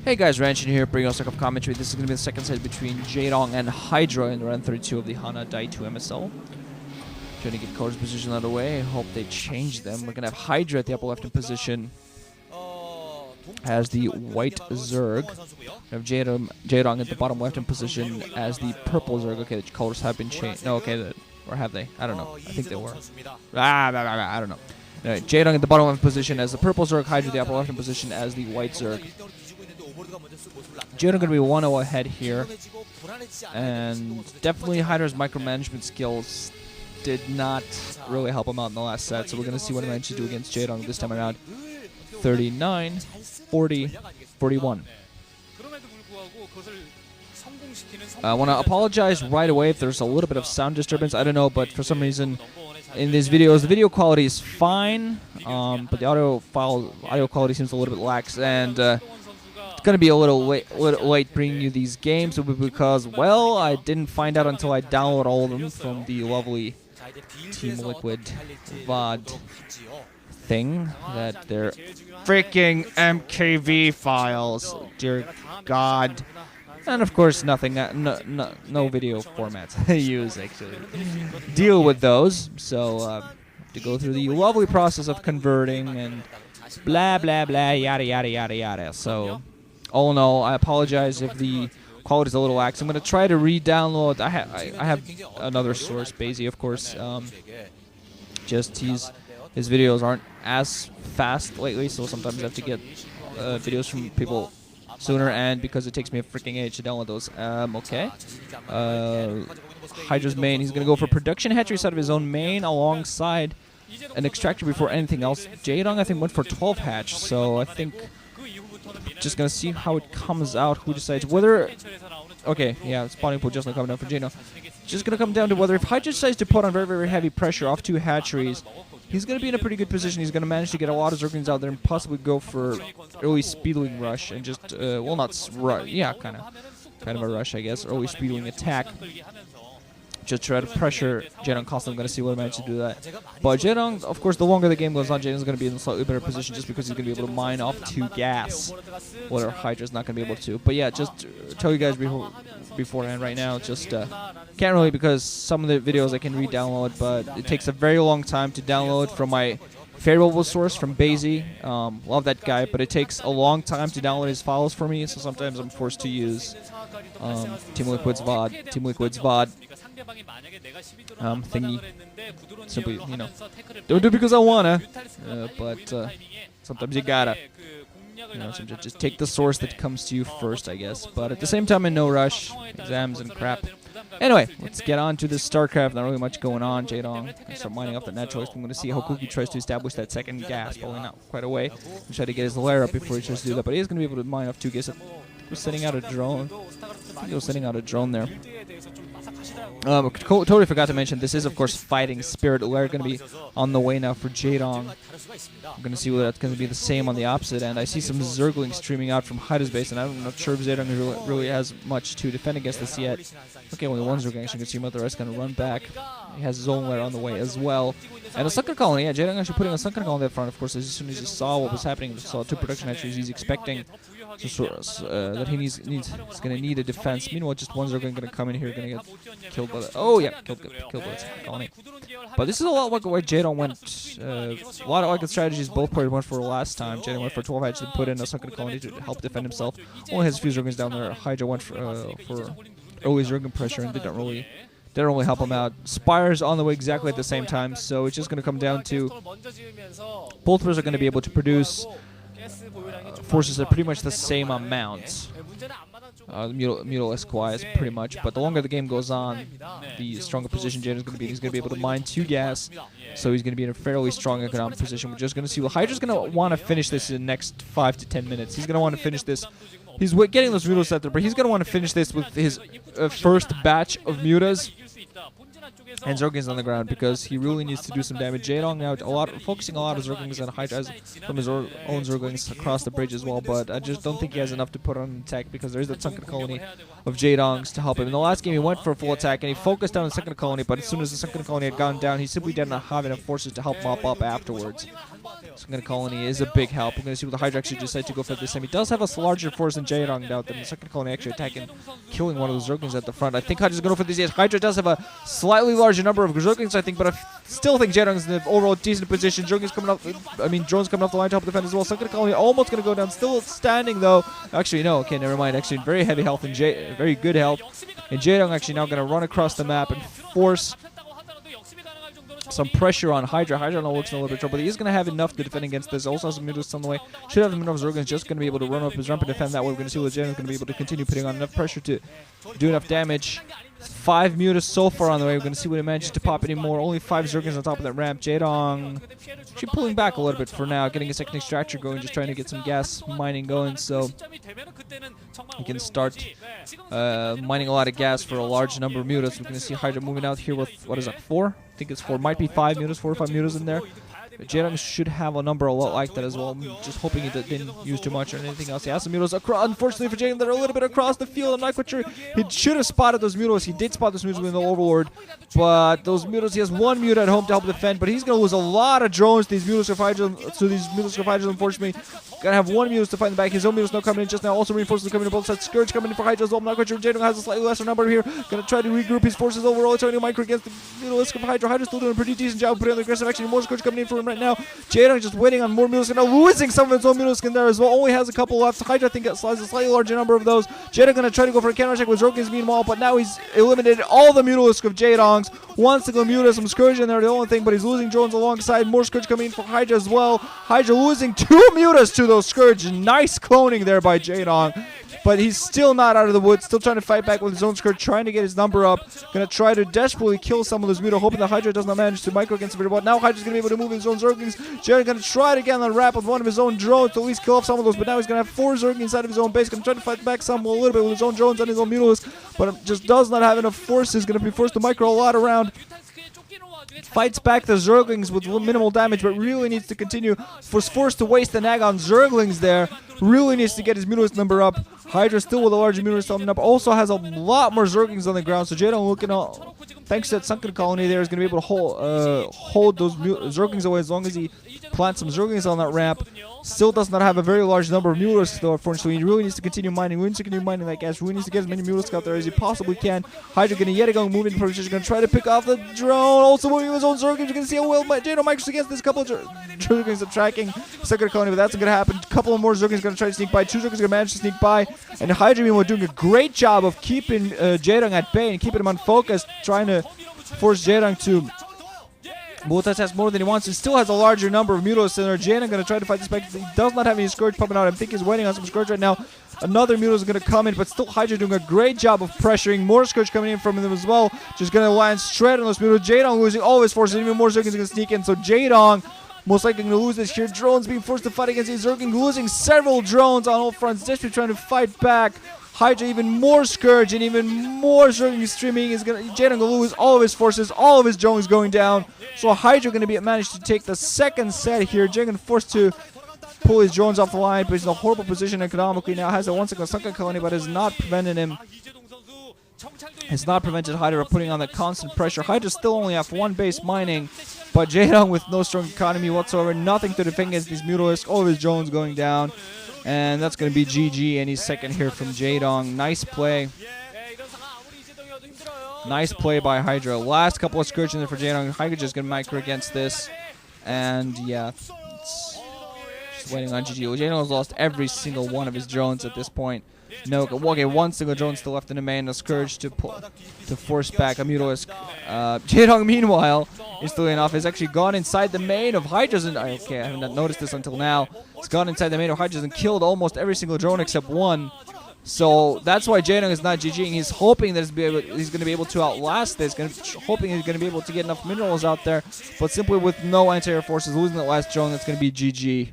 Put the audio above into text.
Hey guys, Ranchin here, bringing us a commentary. This is going to be the second set between Jaedong and Hydra in round 32 of the Hana Daetoo MSL. Trying to get colors position out of the way. I hope they change them. We're going to have Hydra at the upper left-hand position as the white zerg. We have Jaedong at the bottom left-hand position as the purple zerg. Okay, the colors have been changed. No, okay, or have they? I don't know. I think they were. I don't know. Anyway, Jaedong at the bottom left position as the purple zerg. Hydra at the upper left-hand position as the white zerg. Jaedong going to be 1-0 ahead here, and definitely Hydra's micromanagement skills did not really help him out in the last set, so we're going to see what he managed to do against Jaedong this time around. 39, 40, 41. I want to apologize right away if there's a little bit of sound disturbance. I don't know, but for some reason in these videos, the video quality is fine, but the audio quality seems a little bit lax, and going to be a little late bringing you these games because, well, I didn't find out until I downloaded all of them from the lovely Team Liquid VOD thing that they're freaking MKV files. Dear God. And of course, nothing, no video formats I use actually deal with those. So to go through the lovely process of converting and blah blah blah yada yada yada yada. So all in all, I apologize if the quality is a little lax. I'm going to try to re-download. I have another source, Basie, of course. Just his videos aren't as fast lately, so sometimes I have to get videos from people sooner, and because it takes me a freaking age to download those. Okay. Hydra's main, he's going to go for production hatchery side of his own main alongside an extractor before anything else. Jaedong, I think, went for 12 hatch, so I think just gonna see how it comes out. Who decides whether? Okay, yeah, spawning pool just not coming down for Jaedong. Just gonna come down to whether if Hydra decides to put on very, very heavy pressure off two hatcheries, he's gonna be in a pretty good position. He's gonna manage to get a lot of zerglings out there and possibly go for early speedling rush and just well, not rush, yeah, kind of a rush, I guess. Early speedling attack. Just try to pressure Jaedong constantly. I'm going to see what I manage to do that. But Jaedong, of course, the longer the game goes on, Jaedong's going to be in a slightly better position just because he's going to be able to mine off 2 gas, whether Hydra's not going to be able to. But yeah, just tell you guys beforehand right now, just can't really because some of the videos I can re-download, but it takes a very long time to download from my favorable source from Basie. Love that guy, but it takes a long time to download his files for me, so sometimes I'm forced to use Team Liquid's VOD. Thingy. Simply, you know, don't do it because I wanna, but sometimes you gotta. You know, so just take the source that comes to you first, I guess. But at the same time, in no rush, exams and crap. Anyway, let's get on to this StarCraft. Not really much going on. Jaedong, I start mining up the naturalist. I'm going to see how quickly he tries to establish that second gas. Probably not quite away. He'll try to get his lair up before he tries to do that. But he is going to be able to mine off 2 gas. He was sending out a drone. I think he was sending out a drone there. Totally forgot to mention, this is, of course, Fighting Spirit. Lair going to be on the way now for Jaedong. I'm going to see whether that's going to be the same on the opposite end. I see some zerglings streaming out from Hydra's base, and I'm not sure if Jaedong really has much to defend against this yet. Okay, only one zergling actually can see him out. The rest going to run back. He has his own lair on the way as well. And a sunken colony, yeah, Jaedong actually putting a sunken colony up front, of course, as soon as he saw what was happening, saw 2 production hatcheries, he's expecting that he's going to need a defense. Meanwhile, just one zergling going to come in here, going to get killed by the... Oh, yeah, killed by the colony. But this is a lot like where Jaedong went. A lot of like the strategies both players went for last time. Jaedong went for 12 hatch to put in a sunken colony to help defend himself. Only has a few zerglings down there. Hydra went for early zergling pressure and didn't really help him out. Spire's on the way exactly at the same time, so it's just going to come down to both players are going to be able to produce forces at pretty much the same amount. Mutal Esquires pretty much, but the longer the game goes on, the stronger position Jaedong's going to be. He's going to be able to mine 2 gas, so he's going to be in a fairly strong economic position. We're just going to see. Well, Hydra's going to want to finish this in the next 5 to 10 minutes. He's going to want to finish this. He's getting those mutas out there, but he's going to want to finish this with his first batch of mutas and zerglings on the ground because he really needs to do some damage. Jaedong now focusing a lot of zerglings and Hydra from his own zerglings across the bridge as well, but I just don't think he has enough to put on an attack because there is that sunken colony of Jaedong's to help him. In the last game, he went for a full attack and he focused down the second colony, but as soon as the second colony had gone down, he simply did not have enough forces to help mop up afterwards. Second Colony is a big help. We're going to see what the Hydra actually decides to go for this time. He does have a larger force than Jaedong now. The Second Colony actually attacking, killing one of those Zerglings at the front. I think Hydra's going to go for this. Yes, Hydra does have a slightly larger number of Zerglings, I think, but I still think Jaedong's in an overall decent position. Zerglings coming up, drones coming off the line to help defend as well. Second Colony almost going to go down. Still standing, though. Actually, no. Okay, never mind. Actually, very heavy health and very good health. And Jaedong actually now going to run across the map and force some pressure on Hydra. Hydra now looks in a little bit of trouble, but he's going to have enough to defend against this. Also has some Mutalisks on the way. Should have enough Zerglings, just going to be able to run up his ramp and defend that way. We're going to see what Jaedong's going to be able to continue putting on enough pressure to do enough damage. 5 Mutalisks so far on the way. We're going to see what he manages to pop anymore. Only 5 Zerglings on top of that ramp. Jaedong actually pulling back a little bit for now, getting a second extractor going, just trying to get some gas mining going, so he can start mining a lot of gas for a large number of Mutalisks. We're going to see Hydra moving out here with, what is that, 4? I think it's 4. Might be 5 Mutalisks, 4 or 5 Mutalisks in there. Jaedong should have a number a lot like that as well. I'm just hoping he didn't use too much or anything else. He has some Mutalisks across. Unfortunately for Jaedong, they're a little bit across the field. I'm not quite sure. He should have spotted those Mutalisks. He did spot those Mutalisks with the Overlord. But those Mutalisks, he has 1 Mut at home to help defend. But he's going to lose a lot of drones to these Mutalisks of Hydra. So these Mutalisks of Hydra, unfortunately, going to have 1 Mutalisk to fight in the back. His own Mutalisk now coming in just now. Also reinforcements coming in both sides. Scourge coming in for Hydra as well. I'm not quite sure. Jaedong has a slightly lesser number here. Going to try to regroup his forces overall. Trying to micro against the Mutalisk of Hydra. Hydra's still doing a pretty decent job putting on the aggressive action. More Scourge coming in for him right now. Jaedong just waiting on more Mutalisk, now losing some of his own Mutalisk in there as well. Only has a couple left. Hydra, I think, has a slightly larger number of those. Jaedong going to try to go for a counter attack with Zerglings meanwhile, but now he's eliminated all the Mutalisk of Jaedong's. One single Mutalisk, some Scourge in there, the only thing, but he's losing drones alongside. More Scourge coming in for Hydra as well. Hydra losing 2 Mutalisks to those Scourge. Nice cloning there by Jaedong. But he's still not out of the woods, still trying to fight back with his own Scourge, trying to get his number up. Going to try to desperately kill some of those Mutalisks, hoping that Hydra does not manage to micro against the but now Hydra's going to be able to move his own Zerglings. Jaedong going to try to get on the wrap with one of his own drones to at least kill off some of those, but now he's going to have 4 Zerglings inside of his own base. Going to try to fight back some a little bit with his own drones and his own Mutalisks, but just does not have enough forces. Going to be forced to micro a lot around. Fights back the Zerglings with minimal damage, but really needs to continue. Was forced to waste the nag on Zerglings there. Really needs to get his Mutalisk number up. Hydra still with a larger Mutalisk number up. Also has a lot more Zerglings on the ground. So Jaedong looking all, thanks to that sunken colony there, is going to be able to hold those Zerglings away as long as he plants some Zerglings on that ramp. Still does not have a very large number of Mutalisks though, unfortunately. He really needs to continue mining. Really needs to continue mining that gas. Really needs to get as many Mutalisks out there as he possibly can. Hydra going to yet again move into position. Going to try to pick off the drone. Also moving his own Zerglings. You're going to see how well Jaedong micros against this couple of Zerglings attacking second colony, but that's not going to happen. A couple of more Zerglings going to try to sneak by. 2 Zerglings going to manage to sneak by. And Hydra meanwhile doing a great job of keeping Jaedong at bay and keeping him unfocused, trying to force Jaedong to multitask more than he wants. He still has a larger number of Mutalisks in there. Jaedong going to try to fight this back. He does not have any Scourge popping out. I think he's waiting on some Scourge right now. Another Mutalisk is going to come in, but still Hydra doing a great job of pressuring. More Scourge coming in from them as well. Just going to land straight on those Mutalisks. Jaedong losing all of his forces. Even more Zerglings are going to sneak in. So Jaedong most likely going to lose this here. Drones being forced to fight against these Zerglings, losing several drones on all fronts. Desperately trying to fight back. Hydra even more Scourge and even more Zerglings streaming. Jaedong going to lose all of his forces, all of his drones going down. So Hydra going to manage to take the second set here. Jaedong going to force to pull his drones off the line, but he's in a horrible position economically now. Has a 1 second sunken colony, but has not prevented him. Has not prevented Hydra from putting on the constant pressure. Hydra still only have 1 base mining, but Jaedong with no strong economy whatsoever, nothing to defend against these Mutalisks. All of his drones going down. And that's going to be GG, and he's second here from Jaedong. Nice play. Nice play by Hydra. Last couple of Scourge in there for Jaedong. Hydra just going to micro against this. And yeah, just waiting on GG. Jaedong has lost every single one of his drones at this point. No, okay, 1 single drone still left in the main. A Scourge to force back a Mutalisk. Jaedong, meanwhile, instantly enough, has actually gone inside the main of Hydra's. Okay, I haven't noticed this until now. It's gone inside the main of Hydra's and killed almost every single drone except 1. So that's why Jaedong is not GGing. He's hoping that he's going to be able to outlast this. Hoping he's going to be able to get enough minerals out there. But simply with no anti-air forces, losing that last drone, that's going to be GG.